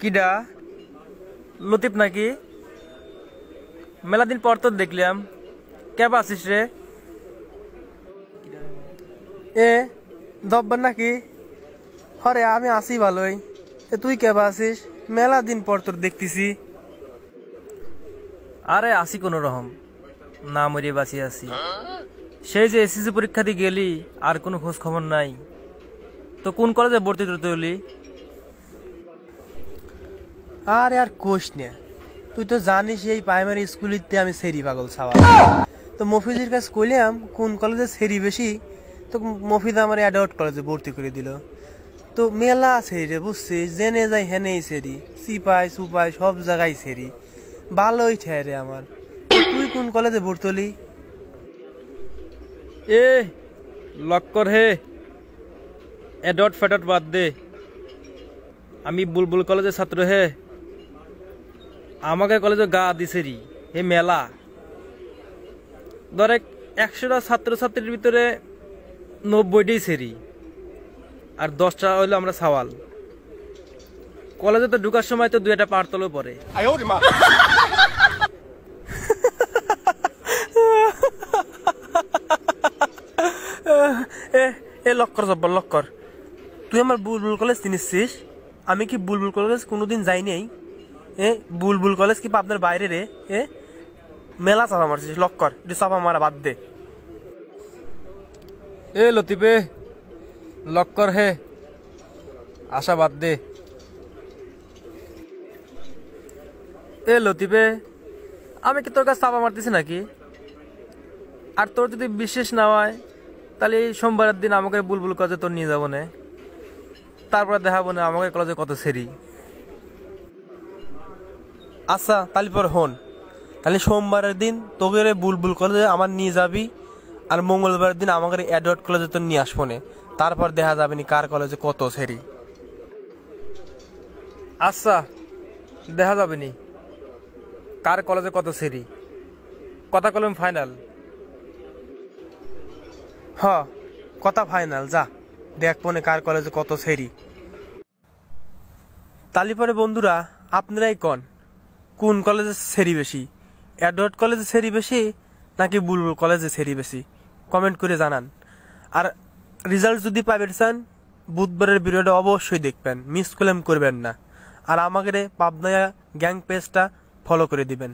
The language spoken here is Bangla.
কিডা লতিফ নাকি? মেলা দিন পর তো দেখলাম। কেবা আছিস রে? এ দব্বার নাকি? হরে আমি আসি ভালোই। তুই কেবা আছিস? মেলা দিন পর তোর দেখতেছি। আরে আসি কোনো রকম, না মরিয়ে বাঁচিয়ে আছি। সেই যে এসএসসি পরীক্ষা দিয়ে গেলি, আর কোনো খোঁজ খবর নাই। তো কোন কলেজে ভর্তি হতে হলি? আরে আর কোষ নে, তুই তো জানিস এই প্রাইমারি স্কুলিতে আমি সেরি পাগল ছাওয়া। তো মফিজের কাছে কইলাম কোন কলেজে সেরি বেশি, তো মফিজ আমার অ্যাডাল্ট কলেজে ভর্তি করে দিল। তো মেলা সেরি রে বুঝছিস, জেনে যাই হেনেই সেরি, সিপাই সুপাই সব জায়গায় সেরি। ভালোই ঠেরে আমার। তুই কোন কলেজে ভর্তি হলি? এ লক্কর হে, এডট ফেডট বাদ দে। আমি বুলবুল কলেজের ছাত্র হে। আমাকে কলেজে গা দিছেরি হে মেলা। ধরে 100টা ছাত্রছাত্রীর ভিতরে 90টাই সেরি, আর 10টা হইলো আমরা সাওয়াল। কলেজে তো ঢুকার সময় তো 2টা পারতলও পড়ে। এ এ লক্কর জব্বর লক্কর, তুই আমার বুলবুল কলেজ চিনিস? আমি কি বুলবুল কলেজ কোনোদিন যাই নাই? বুলবুল কলেজ কি আপনার বাইরে রে? মেলা চাপা মারছিস লক্কর, একটু চাপা মারা বাদ দে। এ লতিফে, লক্কর হে, আশা বাদ দে। এ লতিফে, আমি কি তোর কাছে চাপা মারতেছি নাকি? আর তোর যদি বিশেষ না হয়, তাহলে এই সোমবারের দিন আমাকে বুলবুল কলেজে তোর নিয়ে যাবো না। তারপরে দেখাবো না আমাকে কলেজে কত সেরি। আচ্ছা তাহলে পর হন, তাহলে সোমবারের দিন তোকে বুলবুল কলেজে আমার নিয়ে যাবি, আর মঙ্গলবারের দিন আমাকে অ্যাডওয়ার্ড কলেজে তোর নিয়ে আসবো না। তারপর দেখা যাবে নি কার কলেজে কত সেরি। আচ্ছা, দেখা যাবে নি কার কলেজে কত সেরি। কথা কলম ফাইনাল। হ, কথা ফাইনাল, যা দেখবো না কার কলেজে কত সেরি। তালি পরে বন্ধুরা আপনারাই কোন কলেজে সেরি বেশি? অ্যাডওয়ার্ড কলেজে সেরি বেশি নাকি বুলবুল কলেজে সেরি বেশি? কমেন্ট করে জানান। আর রেজাল্ট যদি পাবেন চান, বুধবারের ভিডিওটা অবশ্যই দেখবেন, মিস করবেন না। আর আমাদের পাবনা গ্যাং পেজটা ফলো করে দিবেন।